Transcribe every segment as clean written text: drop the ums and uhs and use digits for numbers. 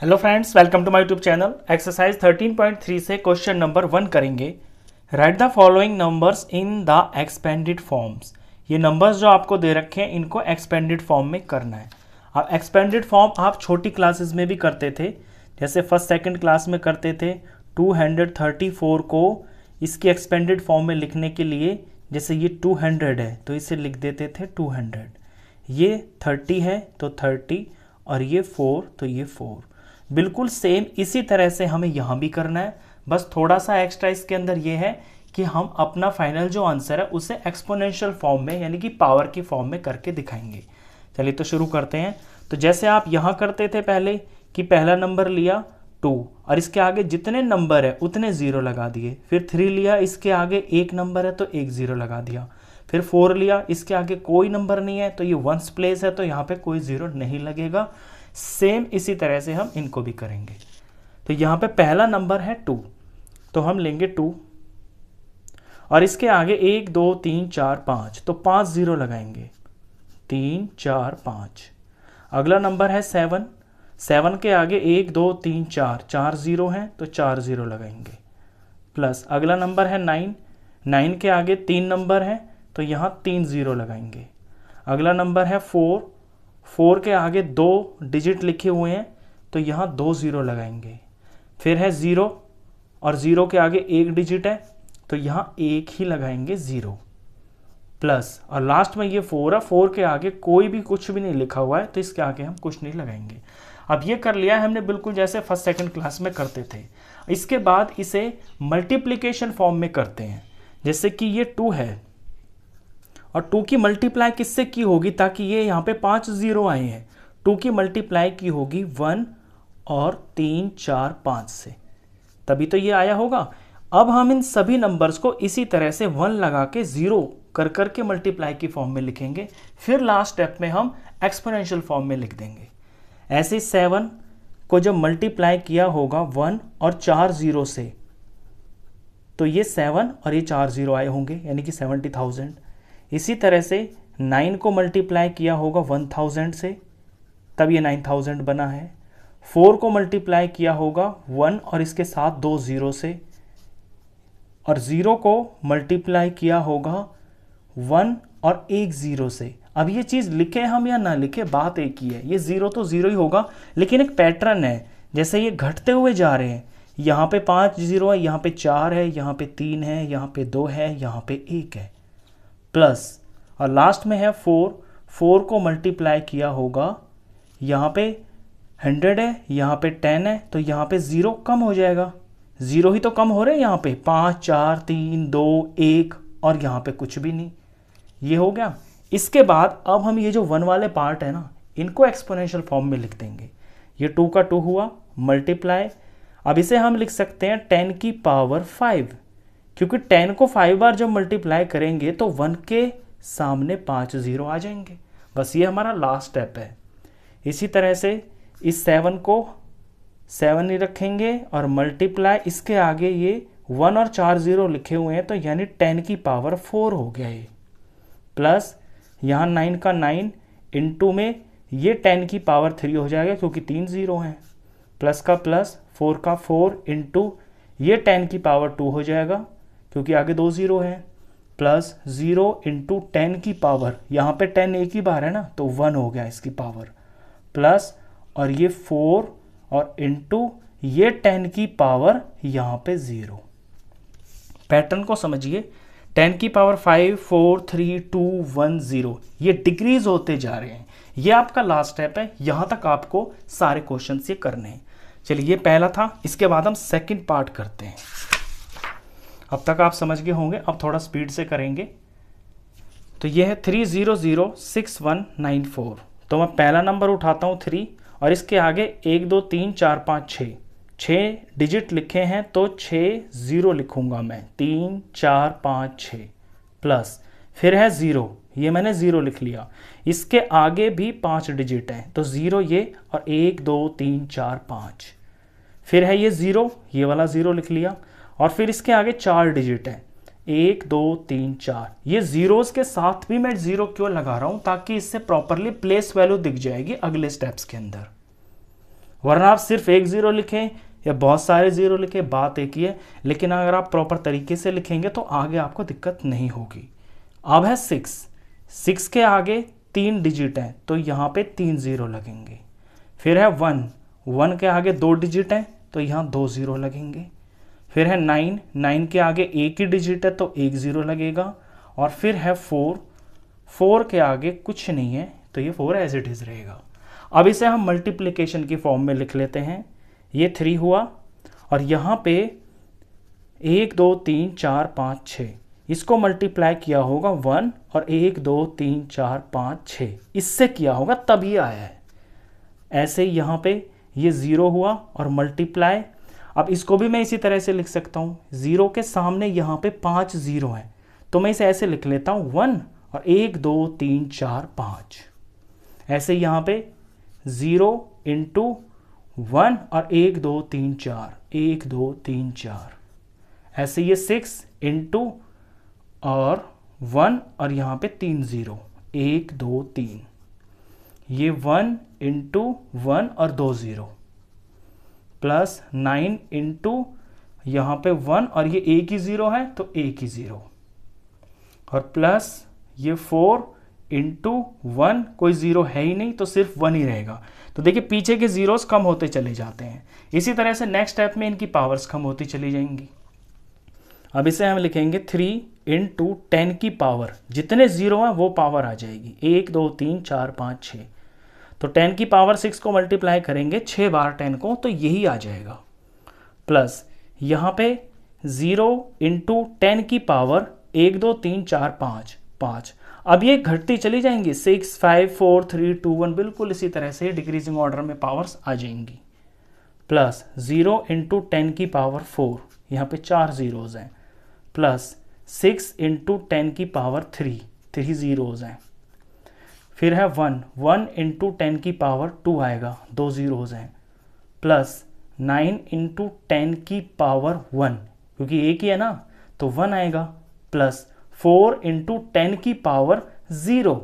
Hello friends, welcome to my YouTube channel. Exercise 13.3 से question number 1 करेंगे। Write the following numbers in the expanded forms. ये numbers जो आपको दे रखे हैं इनको एक्सपेंडेड फॉर्म में करना है। अब एक्सपेंडेड फॉर्म आप छोटी क्लासेस में भी करते थे, जैसे फर्स्ट सेकंड क्लास में करते थे। 234 को इसकी एक्सपेंडेड फॉर्म में लिखने के लिए, जैसे ये 200 है तो इसे लिख देते थे 200, ये 30 है तो 30, और ये 4 तो ये 4। बिल्कुल सेम इसी तरह से हमें यहाँ भी करना है। बस थोड़ा सा एक्स्ट्रा इसके अंदर ये है कि हम अपना फाइनल जो आंसर है उसे एक्सपोनेंशियल फॉर्म में यानी कि पावर की फॉर्म में करके दिखाएंगे। चलिए तो शुरू करते हैं। तो जैसे आप यहाँ करते थे पहले कि पहला नंबर लिया 2 और इसके आगे जितने नंबर है उतने 0 लगा दिए, फिर 3 लिया, इसके आगे एक नंबर है तो एक 0 लगा दिया, फिर 4 लिया, इसके आगे कोई नंबर नहीं है तो ये वंस प्लेस है तो यहाँ पे कोई 0 नहीं लगेगा। सेम इसी तरह से हम इनको भी करेंगे। तो यहाँ पे पहला नंबर है 2 तो हम लेंगे 2 और इसके आगे 1 2 3 4 5 तो 5 0 लगाएंगे, 3 4 5। अगला नंबर है 7, 7 के आगे 1 2 3 4 4 0 हैं तो 4 0 लगाएंगे। प्लस अगला नंबर है 9, 9 के आगे 3 नंबर हैं तो यहाँ 3 0 लगाएंगे। अगला नंबर है 4, 4 के आगे 2 डिजिट लिखे हुए हैं तो यहाँ 2 0 लगाएंगे। फिर है 0 और 0 के आगे एक डिजिट है तो यहाँ एक ही लगाएंगे 0। प्लस और लास्ट में ये 4 है, 4 के आगे कोई भी कुछ भी नहीं लिखा हुआ है तो इसके आगे हम कुछ नहीं लगाएंगे। अब ये कर लिया है हमने बिल्कुल जैसे फर्स्ट सेकंड क्लास में करते थे। इसके बाद इसे मल्टीप्लिकेशन फॉर्म में करते हैं। जैसे कि ये 2 है और 2 की मल्टीप्लाई किससे की होगी, ताकि ये यहाँ पे 5 0 आए हैं, 2 की मल्टीप्लाई की होगी 1 और 3 4 5 से, तभी तो ये आया होगा। अब हम इन सभी नंबर्स को इसी तरह से 1 लगा के 0 कर करके मल्टीप्लाई की फॉर्म में लिखेंगे, फिर लास्ट स्टेप में हम एक्सपोनेंशियल फॉर्म में लिख देंगे। ऐसे 7 को जब मल्टीप्लाई किया होगा 1 और 4 0 से तो ये 7 और ये 4 0 आए होंगे यानी कि 70,000। इसी तरह से 9 को मल्टीप्लाई किया होगा 1000 से तब ये 9000 बना है। 4 को मल्टीप्लाई किया होगा 1 और इसके साथ 2 0 से, और 0 को मल्टीप्लाई किया होगा 1 और एक 0 से। अब ये चीज़ लिखे हम या ना लिखे बात एक ही है, ये 0 तो 0 ही होगा, लेकिन एक पैटर्न है, जैसे ये घटते हुए जा रहे हैं। यहाँ पे 5 0 है, यहाँ पे 4 है, यहाँ पे 3 है, यहाँ पे 2 है, यहाँ पे 1 है। प्लस और लास्ट में है 4, 4 को मल्टीप्लाई किया होगा, यहाँ पे 100 है, यहाँ पे 10 है तो यहाँ पे 0 कम हो जाएगा। 0 ही तो कम हो रहे हैं यहाँ पे, 5 4 3 2 1 और यहाँ पे कुछ भी नहीं। ये हो गया। इसके बाद अब हम ये जो 1 वाले पार्ट है ना, इनको एक्सपोनेंशियल फॉर्म में लिख देंगे। ये 2 का 2 हुआ मल्टीप्लाई। अब इसे हम लिख सकते हैं 10 की पावर 5, क्योंकि 10 को 5 बार जब मल्टीप्लाई करेंगे तो 1 के सामने 5 0 आ जाएंगे। बस ये हमारा लास्ट स्टेप है। इसी तरह से इस 7 को 7 ही रखेंगे और मल्टीप्लाई, इसके आगे ये 1 और 4 0 लिखे हुए हैं तो यानी 10 की पावर 4 हो गया ये। प्लस यहाँ 9 का 9 इंटू में ये 10 की पावर 3 हो जाएगा क्योंकि 3 0 हैं। प्लस का प्लस, 4 का 4 इंटू ये 10 की पावर 2 हो जाएगा क्योंकि आगे 2 0 हैं। प्लस 0 इंटू 10 की पावर, यहाँ पे 10 एक ही बार है ना तो 1 हो गया इसकी पावर। प्लस और ये 4 और इंटू ये 10 की पावर यहाँ पे 0। पैटर्न को समझिए, 10 की पावर 5 4 3 2 1 0, ये डिक्रीज होते जा रहे हैं। ये आपका लास्ट स्टेप है, यहाँ तक आपको सारे क्वेश्चन ये करने हैं। चलिए ये पहला था, इसके बाद हम सेकंड पार्ट करते हैं। अब तक आप समझ गए होंगे, अब थोड़ा स्पीड से करेंगे। तो ये है 3 0 0 6 1 9 4। तो मैं पहला नंबर उठाता हूँ 3 और इसके आगे 1 2 3 4 5 6 डिजिट लिखे हैं तो 6 0 लिखूंगा मैं, 3 4 5 6। प्लस फिर है 0, ये मैंने 0 लिख लिया, इसके आगे भी 5 डिजिट हैं तो 0 ये और 1 2 3 4 5। फिर है ये 0, ये वाला 0 लिख लिया, और फिर इसके आगे 4 डिजिट हैं, 1 2 3 4। ये जीरोस के साथ भी मैं 0 क्यों लगा रहा हूं, ताकि इससे प्रॉपरली प्लेस वैल्यू दिख जाएगी अगले स्टेप्स के अंदर। वरना आप सिर्फ एक ज़ीरो लिखें या बहुत सारे ज़ीरो लिखें, बात एक ही है, लेकिन अगर आप प्रॉपर तरीके से लिखेंगे तो आगे आपको दिक्कत नहीं होगी। अब है 6 के आगे 3 डिजिट हैं तो यहाँ पे 3 ज़ीरो लगेंगे। फिर है 1 के आगे 2 डिजिट हैं तो यहाँ 2 ज़ीरो लगेंगे। फिर है 9 के आगे एक ही डिजिट है तो 1 ज़ीरो लगेगा। और फिर है 4 के आगे कुछ नहीं है तो ये 4 एज इट इज़ रहेगा। अब इसे हम मल्टीप्लिकेशन की फॉर्म में लिख लेते हैं। ये 3 हुआ और यहाँ पे 1 2 3 4 5 6, इसको मल्टीप्लाई किया होगा 1 और 1 2 3 4 5 6 इससे किया होगा तब ये आया है। ऐसे ही यहाँ पे ये 0 हुआ और मल्टीप्लाई, अब इसको भी मैं इसी तरह से लिख सकता हूँ। 0 के सामने यहाँ पे 5 ज़ीरो हैं तो मैं इसे ऐसे लिख लेता हूँ 1 और 1 2 3 4 5। ऐसे यहाँ पे 0 इंटू 1 और 1 2 3 4, 1 2 3 4। ऐसे ये 6 इंटू और 1 और यहाँ पे 3 ज़ीरो, 1 2 3। ये 1 इंटू 1 और 2 ज़ीरो प्लस 9 इंटू यहाँ पे 1 और ये एक ही ज़ीरो है तो एक ही ज़ीरो, और प्लस ये 4 इंटू 1, कोई ज़ीरो है ही नहीं तो सिर्फ 1 ही रहेगा। तो देखिए पीछे के ज़ीरोस कम होते चले जाते हैं। इसी तरह से नेक्स्ट स्टेप में इनकी पावर्स कम होती चली जाएंगी। अब इसे हम लिखेंगे 3 इंटू 10 की पावर, जितने ज़ीरो हैं वो पावर आ जाएगी, 1 2 3 4 5 6। तो 10 की पावर 6 को मल्टीप्लाई करेंगे 6 बार 10 को तो यही आ जाएगा। प्लस यहाँ पे 0 इंटू 10 की पावर 1 2 3 4 5 5। अब ये घटती चली जाएंगी, 6 5 4 3 2 1, बिल्कुल इसी तरह से डिक्रीजिंग ऑर्डर में पावर्स आ जाएंगी। प्लस 0 इंटू 10 की पावर 4, यहाँ पे 4 ज़ीरोज़ हैं। प्लस 6 इंटू 10 की पावर 3 ज़ीरोज़ हैं। फिर है 1 इंटू 10 की पावर 2 आएगा, 2 ज़ीरोज़ हैं। प्लस 9 इंटू 10 की पावर 1, क्योंकि एक ही है ना तो 1 आएगा। प्लस 4 इंटू 10 की पावर 0,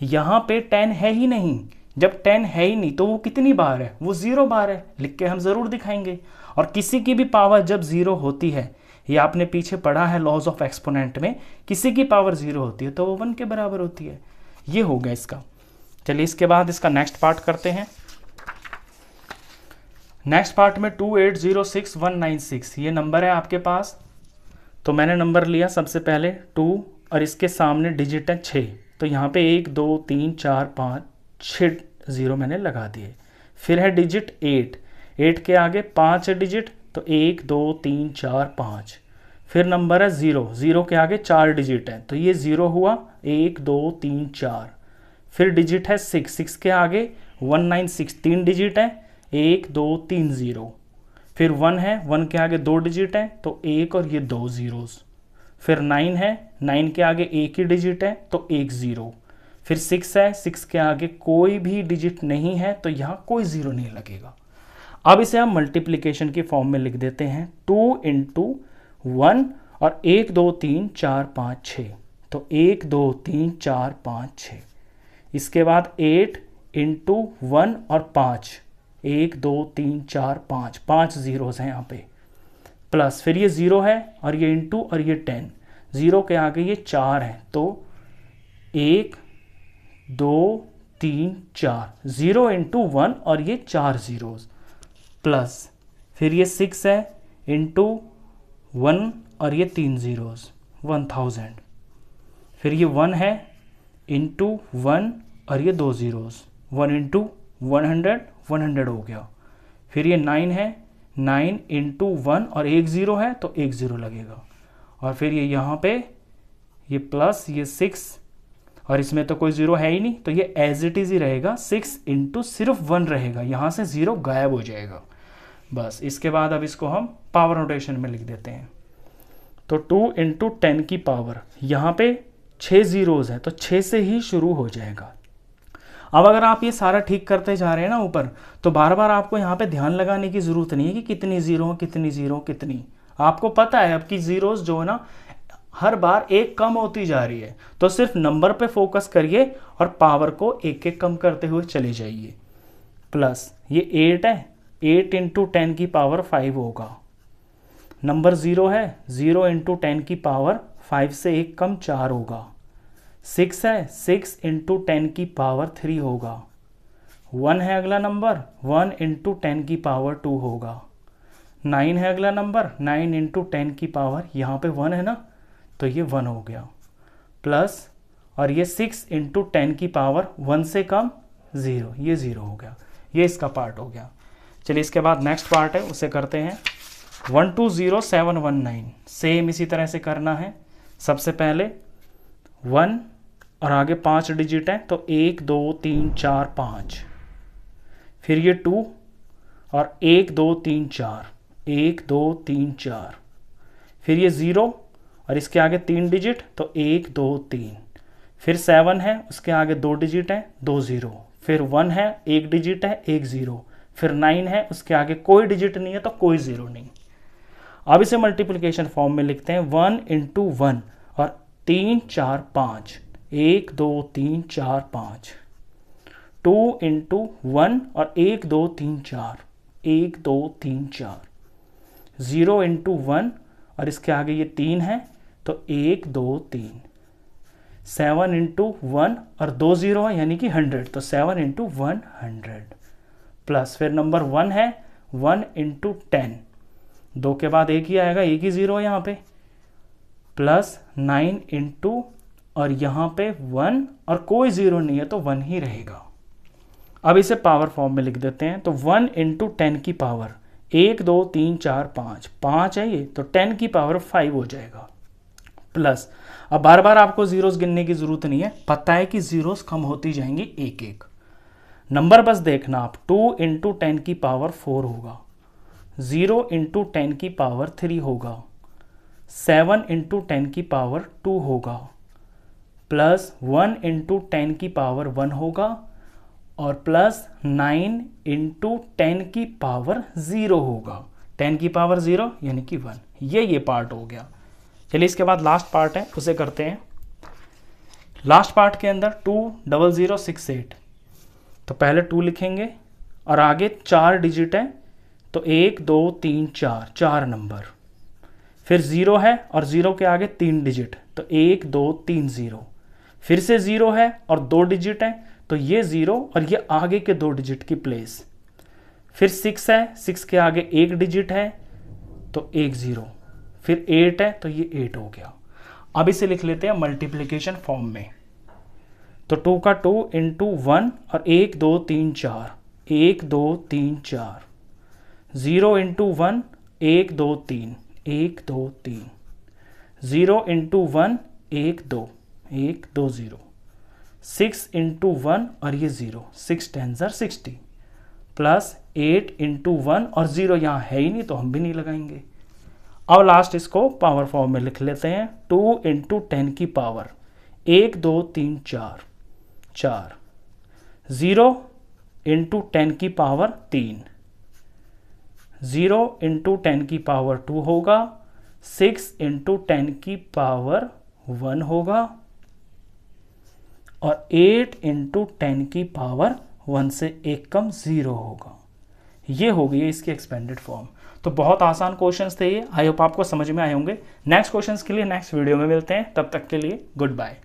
यहाँ पे 10 है ही नहीं, जब 10 है ही नहीं तो वो कितनी बार है, वो 0 बार है, लिख के हम ज़रूर दिखाएंगे। और किसी की भी पावर जब 0 होती है, ये आपने पीछे पढ़ा है लॉज ऑफ एक्सपोनेंट में, किसी की पावर 0 होती है तो वो 1 के बराबर होती है। ये हो गया इसका। चलिए इसके बाद इसका नेक्स्ट पार्ट करते हैं। नेक्स्ट पार्ट में 2806196 ये नंबर है आपके पास। तो मैंने नंबर लिया सबसे पहले 2 और इसके सामने डिजिट है 6, तो यहाँ पे 1 2 3 4 5 6 ज़ीरो मैंने लगा दिए। फिर है डिजिट 8 के आगे 5 है डिजिट तो 1 2 3 4 5। फिर नंबर है 0 के आगे 4 डिजिट है तो ये 0 हुआ, 1 2 3 4। फिर डिजिट है 6 के आगे 196 3 डिजिट है, 1 2 3 ज़ीरो। फिर 1 है, 1 के आगे 2 डिजिट है तो 1 और ये 2 ज़ीरोज़। फिर 9 है, 9 के आगे एक ही डिजिट है तो 1 ज़ीरो। फिर 6 है, 6 के आगे कोई भी डिजिट नहीं है तो यहाँ कोई ज़ीरो नहीं लगेगा। अब इसे हम मल्टीप्लिकेशन की फॉर्म में लिख देते हैं, 2 इंटू 1 और 1 2 3 4 5 6, तो 1 2 3 4 5 6। इसके बाद 8 इंटू 1 और 5, 1 2 3 4 5, 5 ज़ीरोज़ हैं यहाँ पे। प्लस फिर ये 0 है और ये इंटू और ये 10, 0 के आगे ये 4 है तो 1 2 3 4, 0 इंटू 1 और ये 4 ज़ीरोज़। प्लस फिर ये 6 है इंटू 1 और ये 3 ज़ीरोज़, 1000। फिर ये 1 है इंटू 1 और ये 2 ज़ीरोज़, 1 इंटू 100 हो गया। फिर ये 9 है, 9 इंटू 1 और 1 ज़ीरो है तो 1 ज़ीरो लगेगा। और फिर ये यहाँ पे ये प्लस ये 6 और इसमें तो कोई ज़ीरो है ही नहीं तो ये एज इट इज़ ही रहेगा, 6 इंटू सिर्फ 1 रहेगा, यहाँ से ज़ीरो गायब हो जाएगा बस। इसके बाद अब इसको हम पावर नोटेशन में लिख देते हैं। तो 2 इंटू 10 की पावर, यहाँ पे 6 ज़ीरोज़ है तो 6 से ही शुरू हो जाएगा। अब अगर आप ये सारा ठीक करते जा रहे हैं ना ऊपर, तो बार बार आपको यहाँ पे ध्यान लगाने की ज़रूरत नहीं है कि कितनी ज़ीरो कितनी। आपको पता है अब कि ज़ीरोज़ जो है ना हर बार एक कम होती जा रही है, तो सिर्फ नंबर पे फोकस करिए और पावर को एक एक कम करते हुए चले जाइए। प्लस ये 8 है 8 इंटू 10 की पावर 5 होगा। नंबर 0 है, 0 इंटू 10 की पावर 5 से 1 कम 4 होगा। 6 है, 6 इंटू 10 की पावर 3 होगा। 1 है अगला नंबर, 1 इंटू 10 की पावर 2 होगा। 9 है अगला नंबर, 9 इंटू 10 की पावर, यहाँ पे 1 है ना, तो ये 1 हो गया। प्लस और ये 6 इंटू 10 की पावर 1 से कम 0, ये 0 हो गया। ये इसका पार्ट हो गया। चलिए इसके बाद नेक्स्ट पार्ट है, उसे करते हैं। 120719 सेम इसी तरह से करना है। सबसे पहले 1 और आगे 5 डिजिट है, तो 1 2 3 4 5, फिर ये 2 और 1 2 3 4, 1 2 3 4, फिर ये 0 और इसके आगे 3 डिजिट, तो 1 2 3, फिर 7 है, उसके आगे 2 डिजिट है, 2 0, फिर 1 है, 1 डिजिट है, 1 0, फिर 9 है, उसके आगे कोई डिजिट नहीं है तो कोई 0 नहीं। अब इसे मल्टीप्लिकेशन फॉर्म में लिखते हैं। 1 इंटू 1 और 3 4 5, 1 2 3 4 5, 2 इंटू 1 और 1 2 3 4, 1 2 3 4, 0 इंटू 1 और इसके आगे ये 3 है, तो 1 2 3, 7 इंटू 1 और 2 0 है यानी कि 100, तो 7 इंटू 100, प्लस फिर नंबर 1 है, 1 इंटू 10, 2 के बाद एक ही आएगा, एक ही 0 है यहाँ पे, प्लस 9 इंटू और यहाँ पे 1 और कोई 0 नहीं है तो 1 ही रहेगा। अब इसे पावर फॉर्म में लिख देते हैं। तो 1 इंटू 10 की पावर 1 2 3 4 5, 5 है ये, तो 10 की पावर 5 हो जाएगा। प्लस अब बार बार आपको जीरोस गिनने की जरूरत नहीं है, पता है कि जीरोस कम होती जाएंगी एक एक। नंबर बस देखना आप, 2 इंटू 10 की पावर 4 होगा, 0 इंटू 10 की पावर 3 होगा, 7 इंटू 10 की पावर 2 होगा, प्लस 1 इंटू 10 की पावर 1 होगा, और प्लस 9 इंटू 10 की पावर 0 होगा। 10 की पावर 0 यानी कि 1। ये पार्ट हो गया। चलिए इसके बाद लास्ट पार्ट है, उसे करते हैं। लास्ट पार्ट के अंदर 20068, तो पहले 2 लिखेंगे और आगे 4 डिजिट है, तो 1 2 3 4, 4 नंबर, फिर 0 है और 0 के आगे 3 डिजिट, तो 1 2 3 0, फिर से 0 है और 2 डिजिट है, तो ये 0 और ये आगे के 2 डिजिट की प्लेस, फिर 6 है, 6 के आगे 1 डिजिट है, तो 1 0, फिर 8 है, तो ये 8 हो गया। अब इसे लिख लेते हैं मल्टीप्लिकेशन फॉर्म में। तो 2 का 2 इंटू 1 और 1 2 3 4, 1 2 3 4, 0 इंटू 1, 1 2 3, 1 2 3, 0 इंटू 1, 1 2, 1 2 0, 6 इंटू 1 और ये 0, 6 10 60, प्लस 8 इंटू 1 और 0 यहाँ है ही नहीं तो हम भी नहीं लगाएंगे। अब लास्ट इसको पावर फॉर्म में लिख लेते हैं। 2 इंटू 10 की पावर 1 2 3 4, 4, 0 इंटू 10 की पावर 3, 0 इंटू 10 की पावर 2 होगा, 6 इंटू 10 की पावर 1 होगा, और 8 इंटू 10 की पावर 1 से 1 कम 0 होगा। ये हो गई इसकी एक्सपेंडेड फॉर्म। तो बहुत आसान क्वेश्चंस थे ये, आई होप आपको समझ में आए होंगे। नेक्स्ट क्वेश्चंस के लिए नेक्स्ट वीडियो में मिलते हैं, तब तक के लिए गुड बाय।